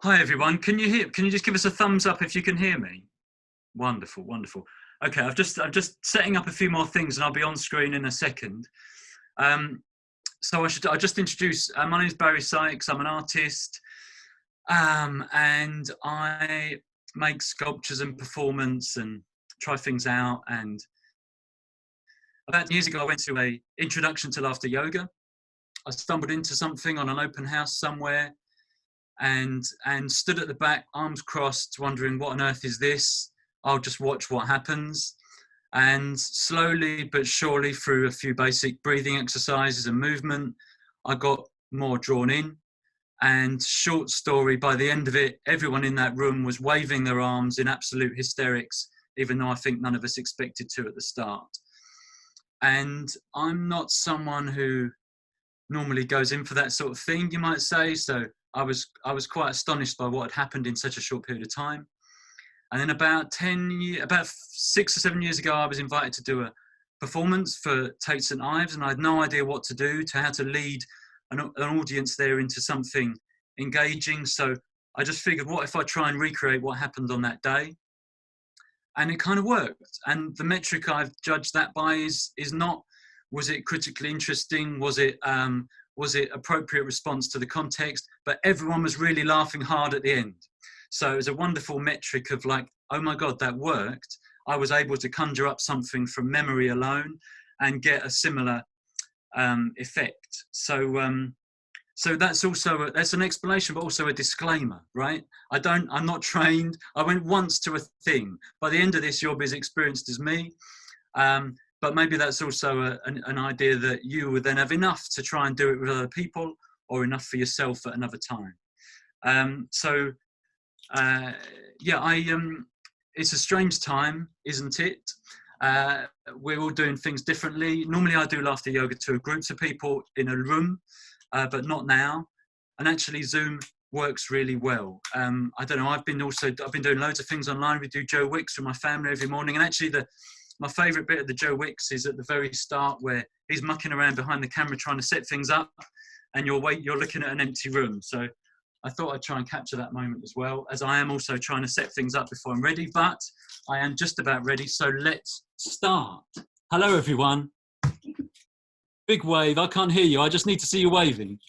Hi everyone, can you just give us a thumbs up if you can hear me? Wonderful, wonderful. Okay, I'm just setting up a few more things and I'll be on screen in a second. So I'll just introduce, my name is Barry Sykes, I'm an artist, and I make sculptures and performance and try things out. And about years ago I went to a introduction to laughter yoga. I stumbled into something on an open house somewhere, and stood at the back, arms crossed, wondering what on earth is this? I'll just watch what happens. And slowly but surely, through a few basic breathing exercises and movement, I got more drawn in. And short story, by the end of it, everyone in that room was waving their arms in absolute hysterics, even though I think none of us expected to at the start. And I'm not someone who normally goes in for that sort of thing, you might say. So I was quite astonished by what had happened in such a short period of time. And then about 6 or 7 years ago, I was invited to do a performance for Tate St. Ives, and I had no idea what to do, to how to lead an audience there into something engaging. So I just figured, what if I try and recreate what happened on that day? And it kind of worked. And the metric I've judged that by is not, was it critically interesting? Was it appropriate response to the context? But everyone was really laughing hard at the end. So it was a wonderful metric of like, oh my God, that worked. I was able to conjure up something from memory alone and get a similar effect. So that's also that's an explanation, but also a disclaimer, right? I'm not trained. I went once to a thing. By the end of this, you'll be as experienced as me. But maybe that's also an idea that you would then have enough to try and do it with other people, or enough for yourself at another time. It's a strange time, isn't it? We're all doing things differently. Normally I do laughter yoga to groups of people in a room, but not now. And actually Zoom works really well. I don't know, I've been doing loads of things online. We do Joe Wicks with my family every morning. And actually my favourite bit of the Joe Wicks is at the very start, where he's mucking around behind the camera trying to set things up, and you're looking at an empty room. So I thought I'd try and capture that moment as well, as I am also trying to set things up before I'm ready, but I am just about ready. So let's start. Hello, everyone. Big wave. I can't hear you. I just need to see you waving.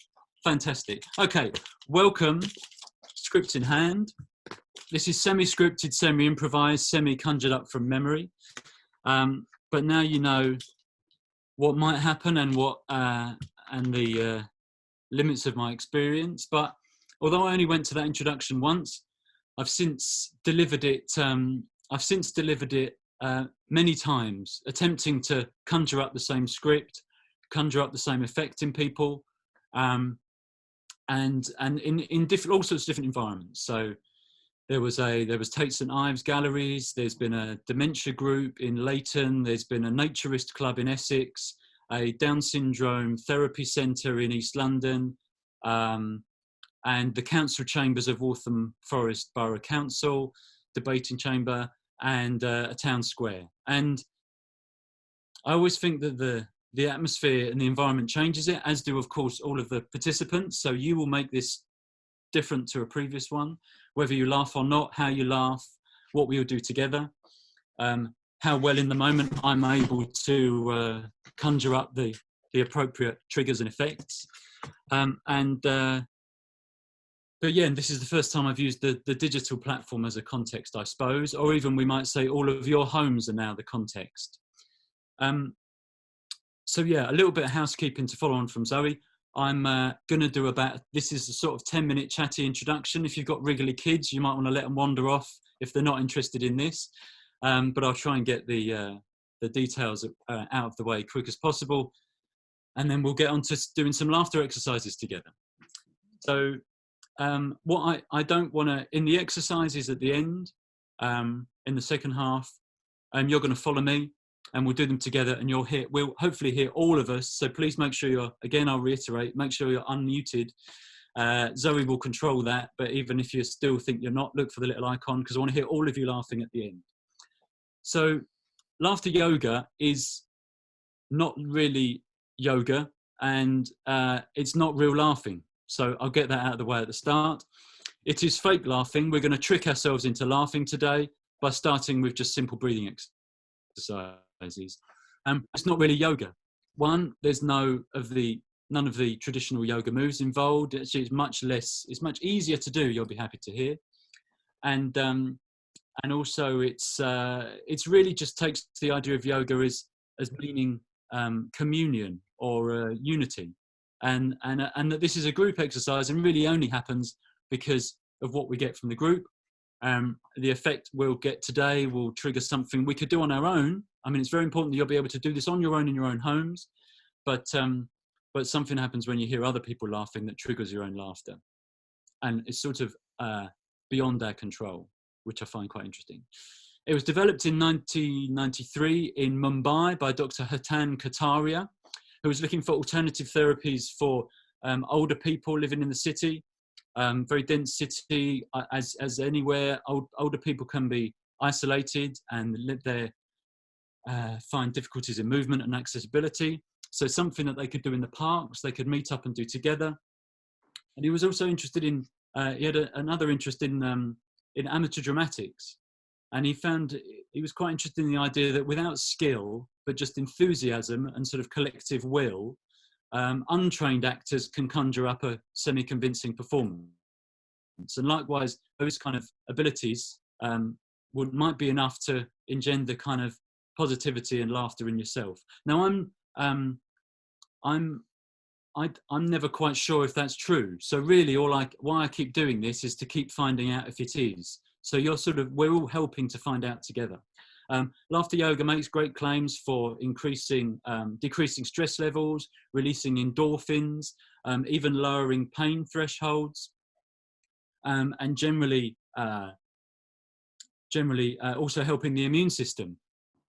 Fantastic. Okay, welcome. Script in hand. This is semi-scripted, semi-improvised, semi-conjured up from memory. But now you know what might happen and the limits of my experience. But although I only went to that introduction once, I've since delivered it. Many times, attempting to conjure up the same script, conjure up the same effect in people, and in all sorts of different environments. So there was Tate St. Ives galleries. There's been a dementia group in Leighton. There's been a naturist club in Essex, a Down syndrome therapy centre in East London, and the council chambers of Waltham Forest Borough Council, debating chamber, and a town square. And I always think that the atmosphere and the environment changes it, as do, of course, all of the participants. So you will make this different to a previous one, whether you laugh or not, how you laugh, what we will do together, how well in the moment I'm able to conjure up the appropriate triggers and effects. But yeah, and this is the first time I've used the digital platform as a context, I suppose, or even we might say all of your homes are now the context. So yeah, a little bit of housekeeping to follow on from Zoe. I'm going to do this is a sort of 10-minute chatty introduction. If you've got wriggly kids, you might want to let them wander off if they're not interested in this. But I'll try and get the details out of the way quick as possible. And then we'll get on to doing some laughter exercises together. So what I don't want to, in the exercises at the end, in the second half, you're going to follow me, and we'll do them together, and we'll hopefully hear all of us. So please make sure I'll reiterate, make sure you're unmuted. Zoe will control that, but even if you still think you're not, look for the little icon, because I want to hear all of you laughing at the end. So laughter yoga is not really yoga, and it's not real laughing. So I'll get that out of the way at the start. it is fake laughing. We're going to trick ourselves into laughing today by starting with just simple breathing exercises. It's not really yoga. One, there's none of the traditional yoga moves involved. Actually, it's much easier to do, you'll be happy to hear. And also it's really just takes the idea of yoga as meaning communion or unity, and that this is a group exercise and really only happens because of what we get from the group. The effect we'll get today will trigger something we could do on our own. I mean, it's very important that you'll be able to do this on your own in your own homes, but something happens when you hear other people laughing that triggers your own laughter, and it's sort of beyond our control, which I find quite interesting. It was developed in 1993 in Mumbai by Dr. Hitan Kataria, who was looking for alternative therapies for older people living in the city. Very dense city, as anywhere, older people can be isolated and live there, find difficulties in movement and accessibility. So something that they could do in the parks, they could meet up and do together. And he was also interested in, he had another interest in amateur dramatics. And he was quite interested in the idea that without skill, but just enthusiasm and sort of collective will, untrained actors can conjure up a semi-convincing performance. And likewise, those kind of abilities might be enough to engender kind of positivity and laughter in yourself. Now, I'm never quite sure if that's true. So really, why I keep doing this is to keep finding out if it is. So we're all helping to find out together. Laughter yoga makes great claims for decreasing stress levels, releasing endorphins, even lowering pain thresholds, and generally also helping the immune system.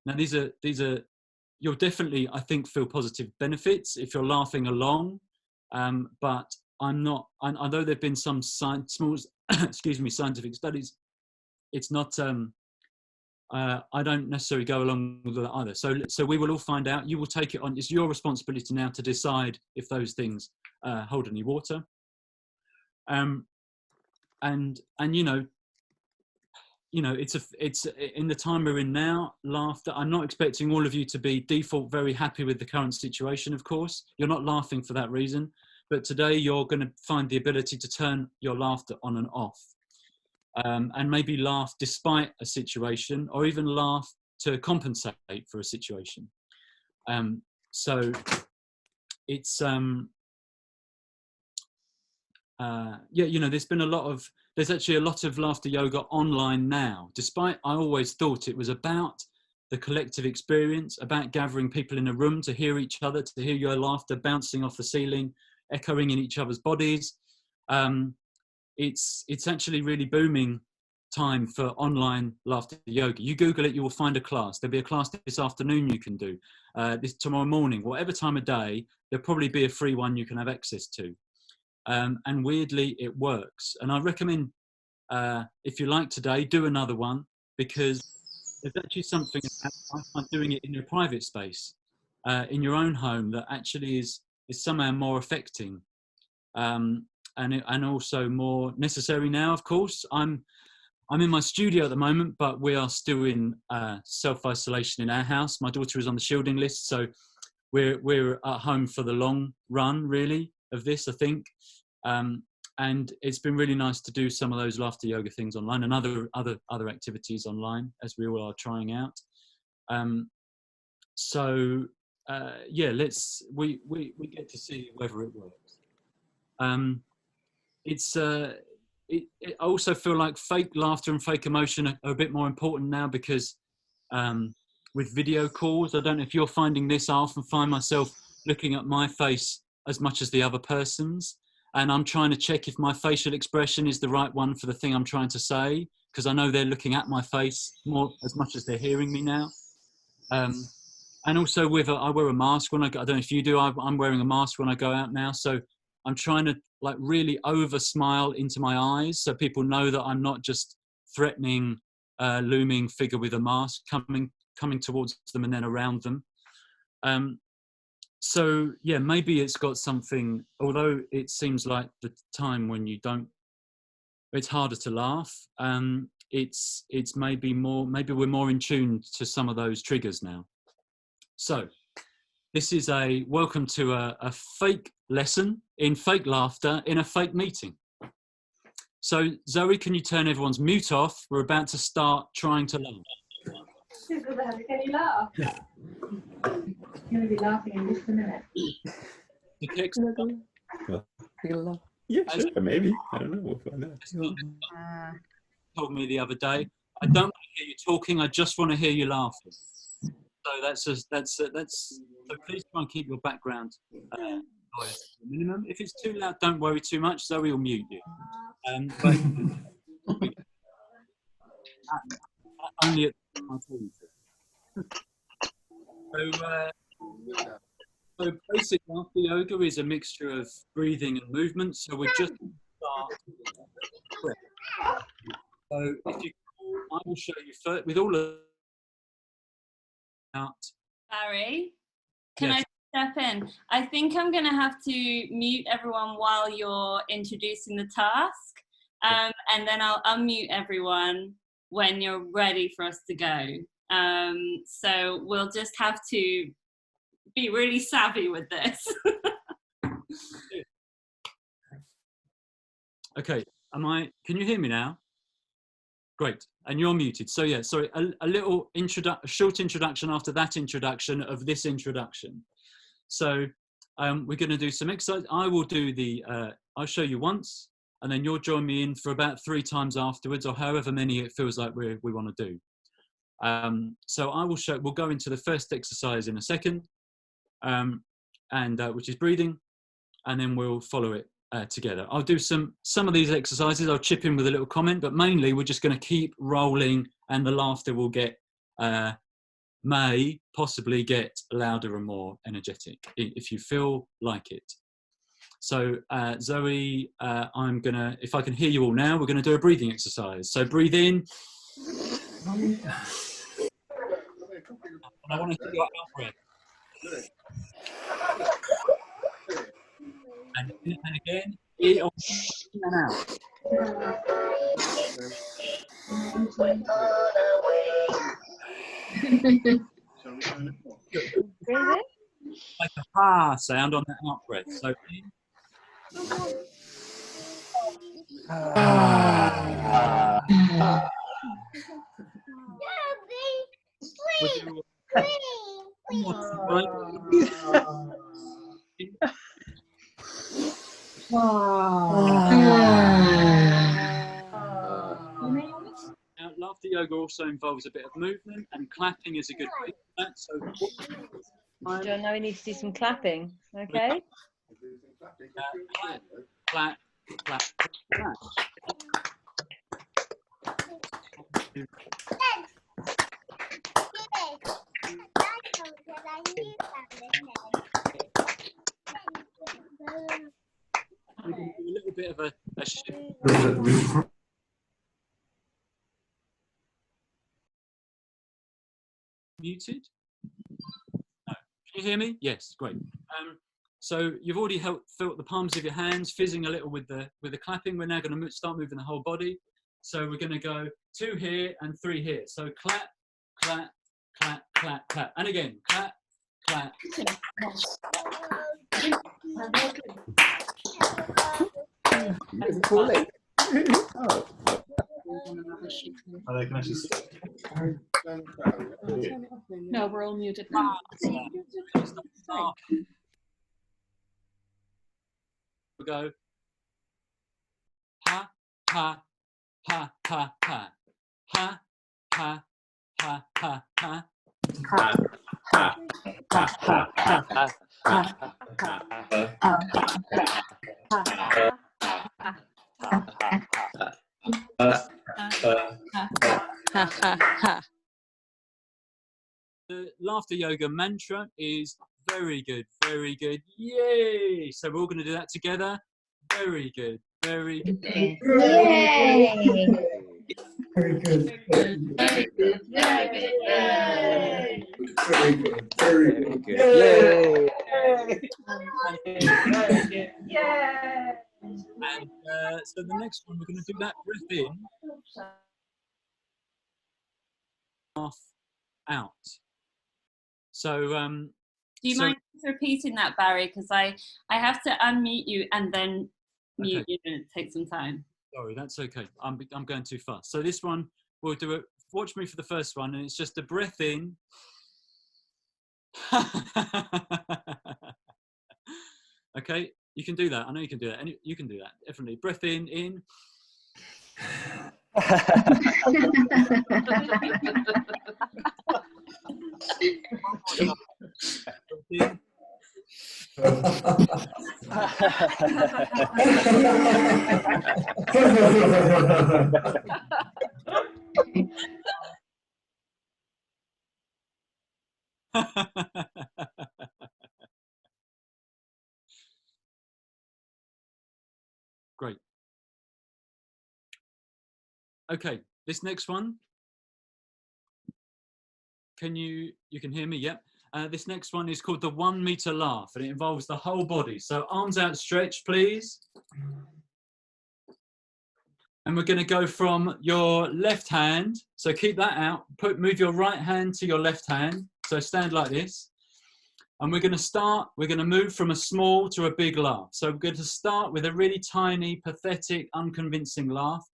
Now, these are you'll definitely, I think, feel positive benefits if you're laughing along, but although there've been some small scientific studies, it's not. I don't necessarily go along with that either. So we will all find out. You will take it on. It's your responsibility now to decide if those things hold any water. And it's in the time we're in now, laughter. I'm not expecting all of you to be default very happy with the current situation, of course. You're not laughing for that reason. But today you're going to find the ability to turn your laughter on and off. And maybe laugh despite a situation, or even laugh to compensate for a situation. So it's, there's actually a lot of laughter yoga online now, despite I always thought it was about the collective experience, about gathering people in a room to hear each other, to hear your laughter bouncing off the ceiling, echoing in each other's bodies. It's actually really booming time for online laughter yoga. You Google it, you will find a class. There'll be a class this afternoon you can do, this tomorrow morning, whatever time of day, there'll probably be a free one you can have access to. And weirdly, it works. And I recommend, if you like today, do another one, because there's actually something about doing it in your private space, in your own home, that actually is somehow more affecting. And also more necessary now, of course. I'm in my studio at the moment, but we are still in self-isolation in our house. My daughter is on the shielding list, so we're at home for the long run, really, of this, I think. And it's been really nice to do some of those laughter yoga things online and other activities online, as we all are trying out. We get to see whether it works. I also feel like fake laughter and fake emotion are a bit more important now, because with video calls, I don't know if you're finding this, I often find myself looking at my face as much as the other person's, and I'm trying to check if my facial expression is the right one for the thing I'm trying to say, because I know they're looking at my face as much as they're hearing me now. And also I wear a mask when I don't know if you do, I'm wearing a mask when I go out now, so I'm trying to really over smile into my eyes, so people know that I'm not just threatening, looming figure with a mask coming towards them and then around them. So yeah, maybe it's got something, although it seems like the time when you don't it's harder to laugh. It's maybe we're more in tune to some of those triggers now. So this is a welcome to a fake lesson in fake laughter in a fake meeting. So Zoe, can you turn everyone's mute off? We're about to start trying to laugh. Can you laugh? I'm going to be laughing in just a minute. Yeah, sure, maybe. I don't know. We'll find out. Told me the other day, I don't want to hear you talking. I just want to hear you laughing. So so please try and keep your background noise to the minimum. If it's too loud, don't worry too much. Zoe will mute you. But only at the time I'm talking to. So basic laughter yoga is a mixture of breathing and movement. So we're just going to start. So if you, I will show you first with all of out. Barry, can Yes. I step in? I think I'm going to have to mute everyone while you're introducing the task, and then I'll unmute everyone when you're ready for us to go. So we'll just have to be really savvy with this. Okay, can you hear me now? Great, and you're muted. So yeah, sorry, a little short introduction after that introduction of this introduction. So we're going to do some exercise. I will do I'll show you once, and then you'll join me in for about 3 times afterwards, or however many it feels like we want to do. So we'll go into the first exercise in a second, which is breathing, and then we'll follow it together. I'll do some of these exercises. I'll chip in with a little comment, but mainly we're just going to keep rolling, and the laughter will may possibly get louder and more energetic if you feel like it. So Zoe, if I can hear you all now, we're going to do a breathing exercise. So breathe in. And I want to hear your out breath. And again, in and out. Like a ha sound on that out breath. So in. Now, laughter yoga also involves a bit of movement, and clapping is a good way for that. So, John, now we need to do some clapping, okay? Clap, clap, clap. We're going to do a little bit of a shift. Muted? No. Can you hear me? Yes, great. So you've already felt the palms of your hands fizzing a little with the clapping. We're now going to start moving the whole body. So we're going to go 2 here and 3 here. So clap, clap, clap, clap, clap. And again, clap, clap. No, we're all muted. We go ha ha ha ha ha ha ha ha ha ha. The laughter yoga mantra is very good, very good. Yay! So we're all going to do that together. Very good, very good. Yay! Very good. Very good. Very good. Yay! Very good. Very good. Yay! Very good. Yay! And so the next one, we're going to do that breath in, half out. So Do you mind repeating that, Barry? Because I have to unmute you and then mute you, and it takes some time. Sorry, that's okay. I'm going too fast. So this one, we'll do it. Watch me for the first one, and it's just a breath in. Okay, you can do that. I know you can do that. And you can do that, definitely. Breath in. Great. Okay, this next one. You can hear me? Yep. This next one is called the 1 meter laugh, and it involves the whole body. So arms outstretched, please. And we're going to go from your left hand. So keep that out. Move your right hand to your left hand. So stand like this. And we're going to move from a small to a big laugh. So we're going to start with a really tiny, pathetic, unconvincing laugh.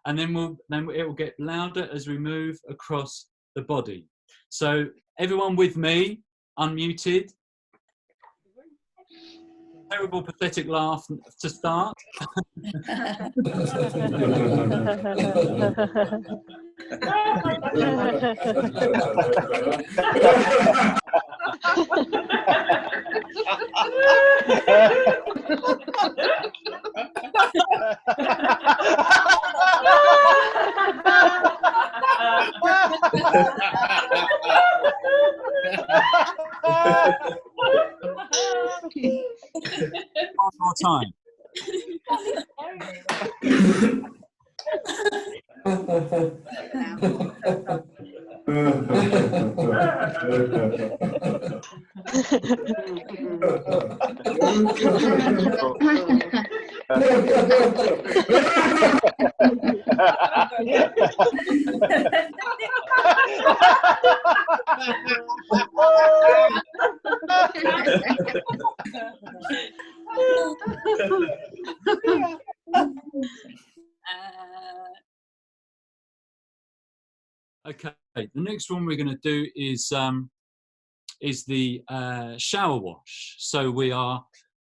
And then it will get louder as we move across the body. So everyone with me, unmuted. Terrible, pathetic laugh to start. One more time. Okay, the next one we're going to do is the shower wash. So we are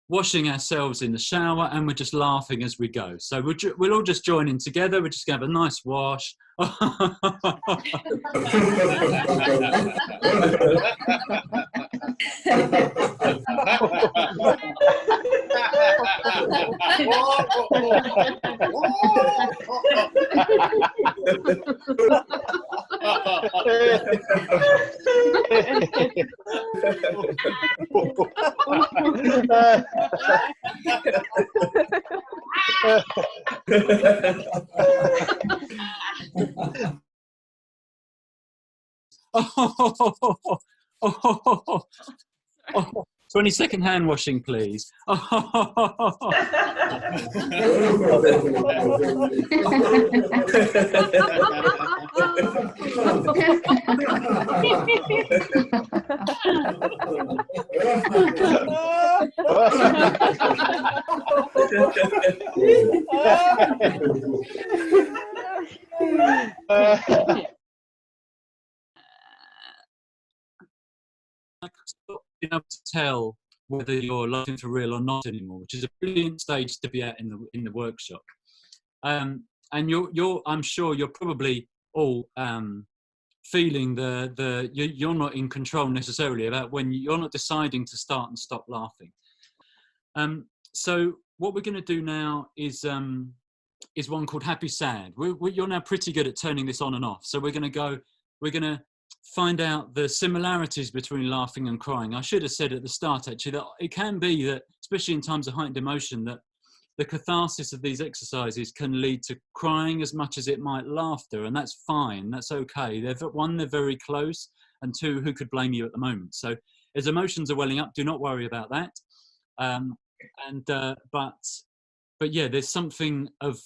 washing ourselves in the shower and we're just laughing as we go. So we'll all just join in together. We're just going to have a nice wash. Oh, 20-second hand washing, please. Being able to tell whether you're laughing for real or not anymore, which is a brilliant stage to be at in the workshop. And I'm sure you're probably all feeling you're not in control necessarily about when you're not deciding to start and stop laughing. So what we're going to do now is one called Happy Sad. You're now pretty good at turning this on and off. So we're going to find out the similarities between laughing and crying. I should have said at the start actually that it can be that, especially in times of heightened emotion, that the catharsis of these exercises can lead to crying as much as it might laughter, and that's fine, that's okay. One, they're very close, and two, who could blame you at the moment? So as emotions are welling up, do not worry about that. But yeah, there's something of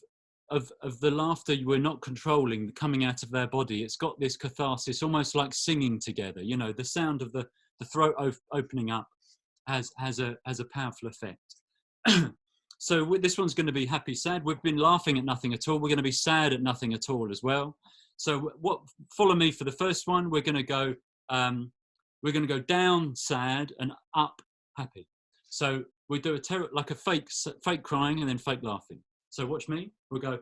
the laughter we're not controlling coming out of their body. It's got this catharsis, almost like singing together. You know, the sound of the throat opening up has a powerful effect. So this one's going to be happy, sad. We've been laughing at nothing at all. We're going to be sad at nothing at all as well. So follow me for the first one. We're going to go down sad and up happy. So we do like a fake crying and then fake laughing. So watch me. We'll go.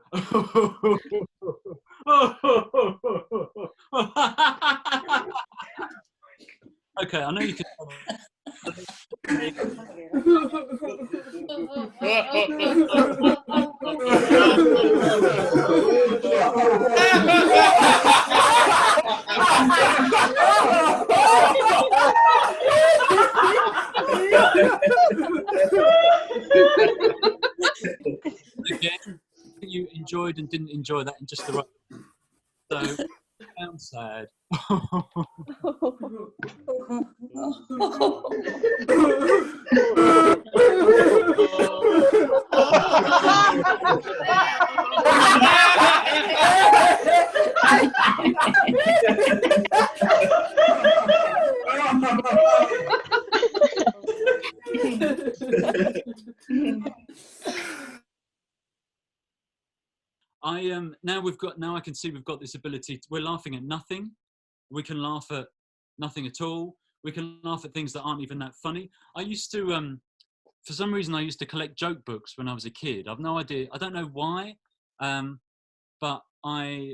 Okay, I know you can. Again, you enjoyed and didn't enjoy that in just the right. So, sound sad. Now I can see we've got this ability. We're laughing at nothing. We can laugh at nothing at all. We can laugh at things that aren't even that funny. I used to, for some reason, I used to collect joke books when I was a kid. I've no idea. I don't know why, but I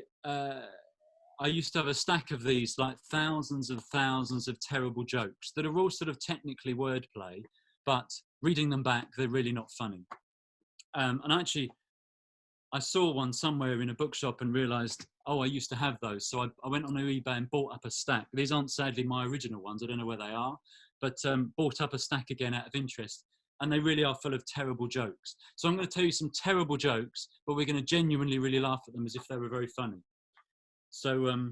used to have a stack of these, like thousands and thousands of terrible jokes that are all sort of technically wordplay, but reading them back, they're really not funny. And I saw one somewhere in a bookshop and realised, oh, I used to have those. So I went on eBay and bought up a stack. These aren't sadly my original ones. I don't know where they are, but bought up a stack again out of interest. And they really are full of terrible jokes. So I'm going to tell you some terrible jokes, but we're going to genuinely really laugh at them as if they were very funny. So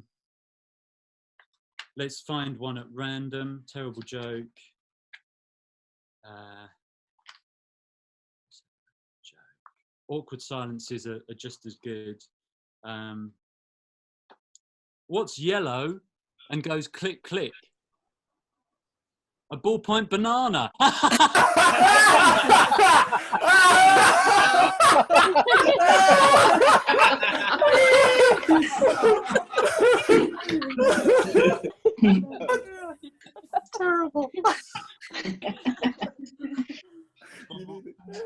let's find one at random. Terrible joke. Awkward silences are just as good. What's yellow and goes click, click? A ballpoint banana. Terrible.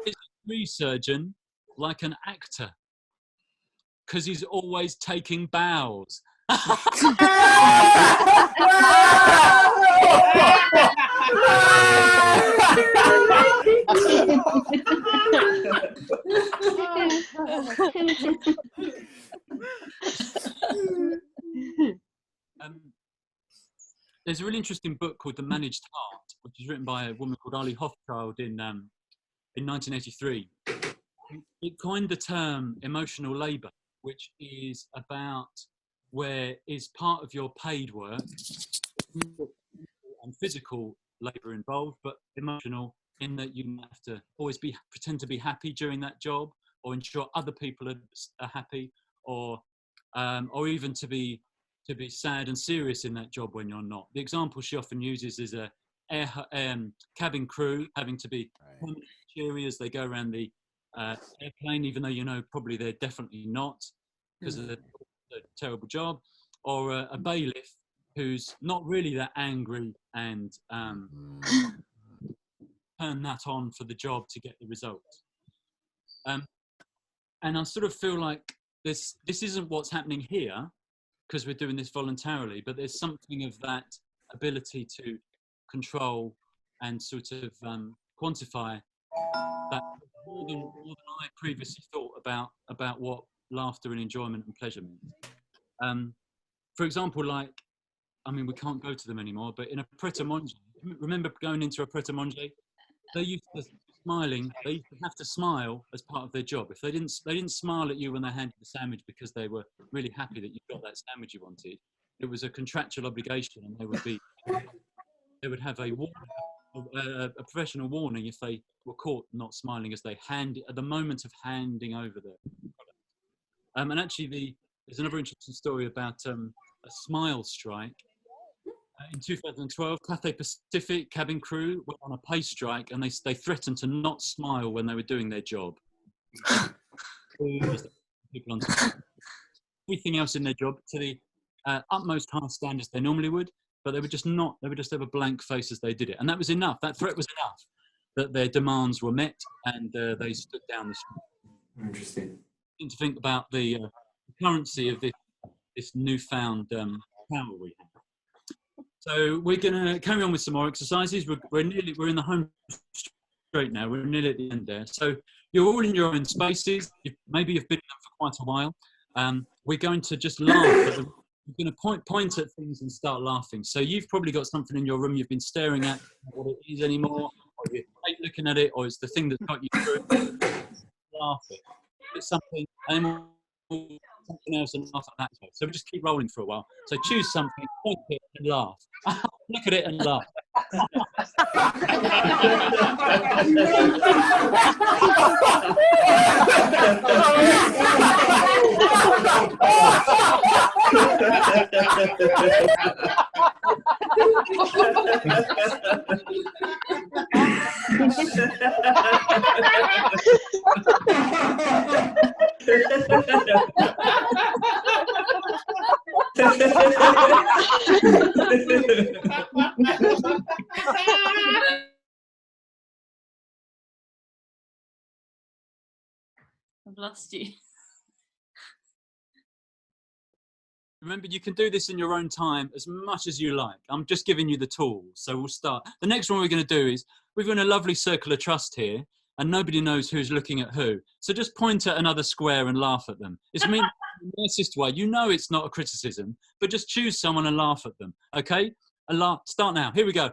Is a tree surgeon like an actor? Because he's always taking bows. There's a really interesting book called The Managed Heart, which is written by a woman called Ali Hofschild in 1983. It coined the term emotional labour, which is about where is part of your paid work and physical labour involved, but emotional in that you have to always pretend to be happy during that job, or ensure other people are happy, or even to be sad and serious in that job when you're not. The example she often uses is a cabin crew having to be cheery as they go around the airplane, even though you know probably they're definitely not because of the terrible job, or a bailiff who's not really that angry and turn that on for the job to get the result. And I sort of feel like this isn't what's happening here because we're doing this voluntarily, but there's something of that ability to control and sort of quantify that more than I previously thought about what laughter and enjoyment and pleasure means. For example, like, I mean, we can't go to them anymore, but in a pret-a-manger, remember going into a pret-a-manger? They used to smiling, they used to have to smile as part of their job. If they didn't smile at you when they handed the sandwich because they were really happy that you got that sandwich you wanted, it was a contractual obligation, and they would have a professional warning if they were caught not smiling as they at the moment of handing over the product. And actually, there's another interesting story about a smile strike. In 2012, Cathay Pacific cabin crew went on a pay strike, and they threatened to not smile when they were doing their job. Everything else in their job to the utmost high standards they normally would, but they would just have a blank face as they did it. And that was enough. That threat was enough that their demands were met, and they stood down the street. Interesting. To think about the currency of this newfound power we have. So we're going to carry on with some more exercises. We're in the home straight now. We're nearly at the end there. So you're all in your own spaces. Maybe you've been in them for quite a while. We're going to just laugh. We're going to point at things and start laughing. So you've probably got something in your room you've been staring at, what it is anymore, or you're looking at it, or it's the thing that got you through. Laugh it. It's something, and something else, and laugh at that. So we just keep rolling for a while. So choose something, point it, and laugh. Look at it and laugh. I've lost you. Remember, you can do this in your own time as much as you like. I'm just giving you the tools. So we'll start. The next one we're going to do is, we've got a lovely circle of trust here, and nobody knows who's looking at who. So just point at another square and laugh at them. It's meant in the nicest way. You know it's not a criticism, but just choose someone and laugh at them. Okay? Start now. Here we go.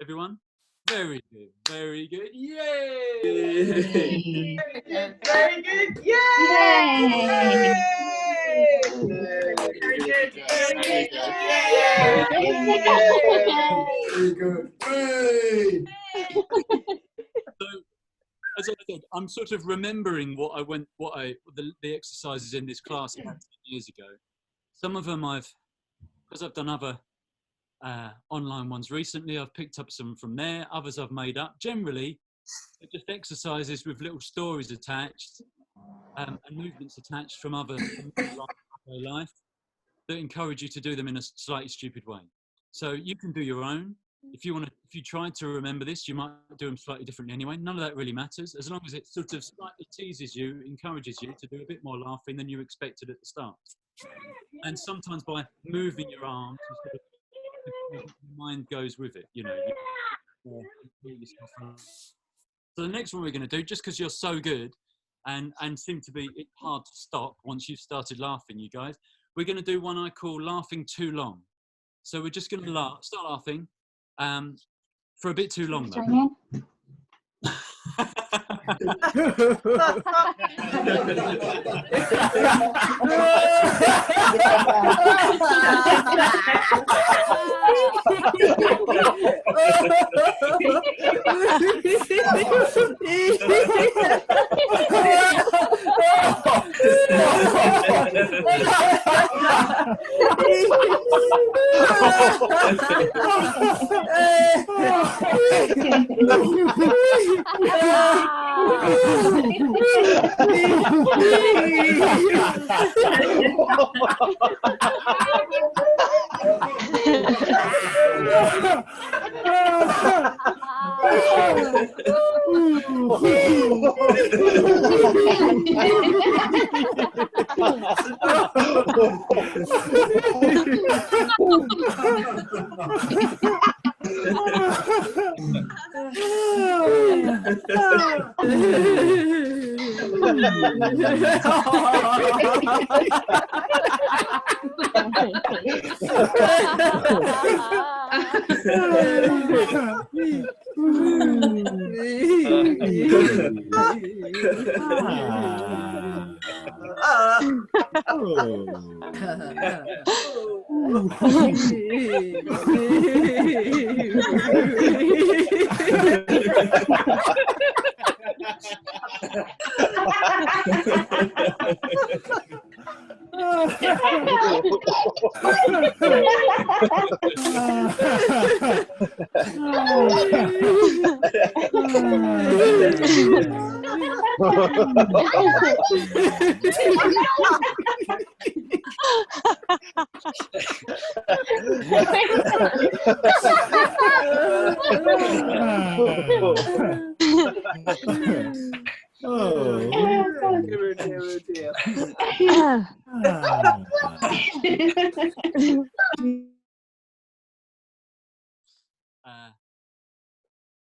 Everyone? Very good, very good. Yay! Very good. Yay! Very good. Very good. Hey! So, as I said, I'm sort of remembering the exercises in this class about 10 years ago. Some of them because I've done other online ones recently, I've picked up some from there. Others I've made up. Generally, they're just exercises with little stories attached and movements attached from other life that encourage you to do them in a slightly stupid way. So you can do your own. If you try to remember this, you might do them slightly differently anyway. None of that really matters, as long as it sort of slightly teases you, encourages you to do a bit more laughing than you expected at the start. And sometimes by moving your arms, your mind goes with it, you know. So the next one we're going to do, just because you're so good and seem to be hard to stop once you've started laughing, you guys, we're going to do one I call laughing too long. So we're just going to start laughing for a bit too long, though.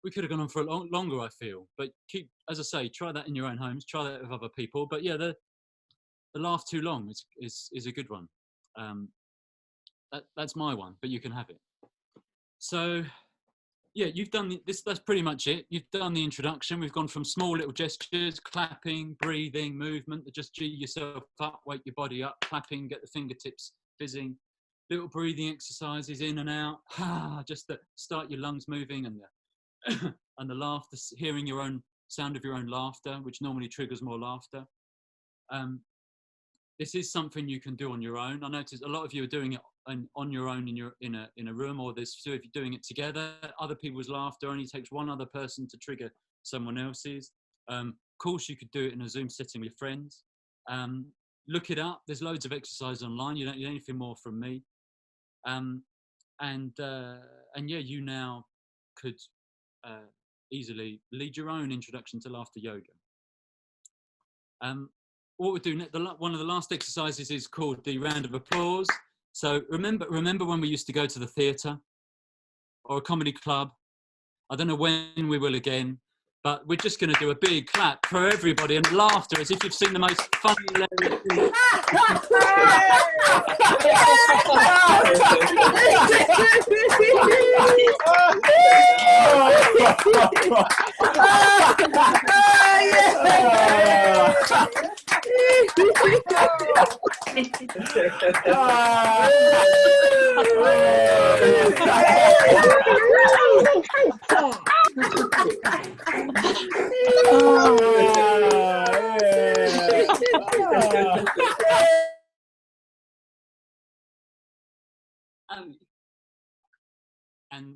We could have gone on for a lot longer, I feel, but keep, as I say, try that in your own homes, try that with other people. But yeah, the laugh too long is a good one. That's my one, but you can have it. So yeah, you've done this. That's pretty much it. You've done the introduction. We've gone from small little gestures, clapping, breathing, movement, to just G yourself up, wake your body up, clapping, get the fingertips fizzing, little breathing exercises in and out, just to start your lungs moving, and the and the laughter, hearing your own sound of your own laughter, which normally triggers more laughter. This is something you can do on your own. I noticed a lot of you are doing it on your own in a room, or there's two of you doing it together. Other people's laughter only takes one other person to trigger someone else's. Of course, you could do it in a Zoom setting with your friends. Look it up. There's loads of exercise online. You don't need anything more from me. And yeah, you now could easily lead your own introduction to laughter yoga. What we do, one of the last exercises is called the round of applause. So remember when we used to go to the theatre or a comedy club? I don't know when we will again, but we're just going to do a big clap for everybody and laughter as if you've seen the most funny, hilarious thing.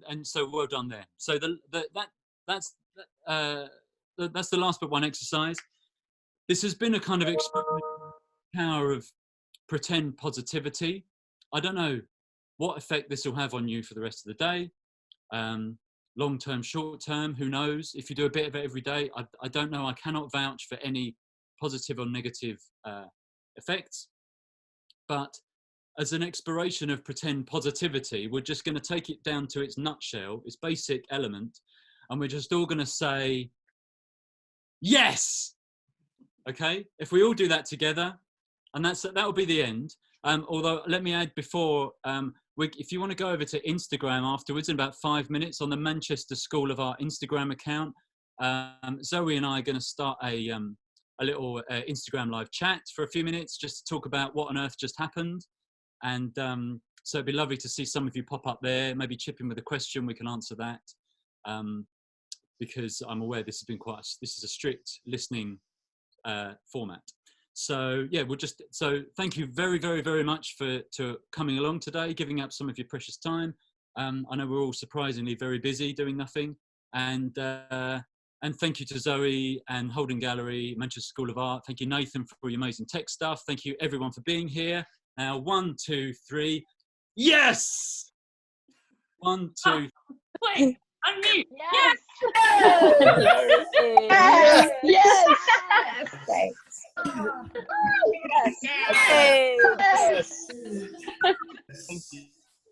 And so well done there. So that's the last but one exercise. This has been a kind of experiment power of pretend positivity. I don't know what effect this will have on you for the rest of the day. Long term, short term, who knows? If you do a bit of it every day, I don't know. I cannot vouch for any positive or negative effects. But as an exploration of pretend positivity, we're just going to take it down to its nutshell, its basic element, and we're just all going to say, yes! Okay? If we all do that together, and that will be the end. Although, let me add before, if you want to go over to Instagram afterwards in about 5 minutes on the Manchester School of Art Instagram account, Zoe and I are going to start a little Instagram live chat for a few minutes just to talk about what on earth just happened. And so it'd be lovely to see some of you pop up there, maybe chip in with a question, we can answer that. Because I'm aware this is a strict listening format. So yeah, so thank you very, very, very much for coming along today, giving up some of your precious time. I know we're all surprisingly very busy doing nothing, and And thank you to Zoe and Holden Gallery, Manchester School of Art. Thank you, Nathan, for your amazing tech stuff. Thank you, everyone, for being here. Now, 1, 2, 3. Yes! 1, 2. Wait, unmute. Yes. Yes. Yes. Thanks. Yes. Thank you.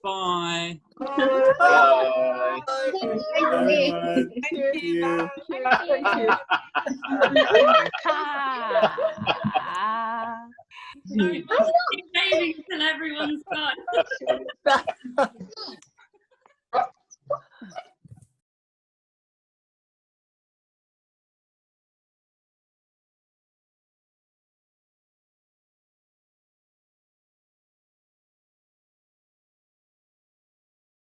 Bye. Bye. Thank you. Thank you. Waiting until everyone's gone.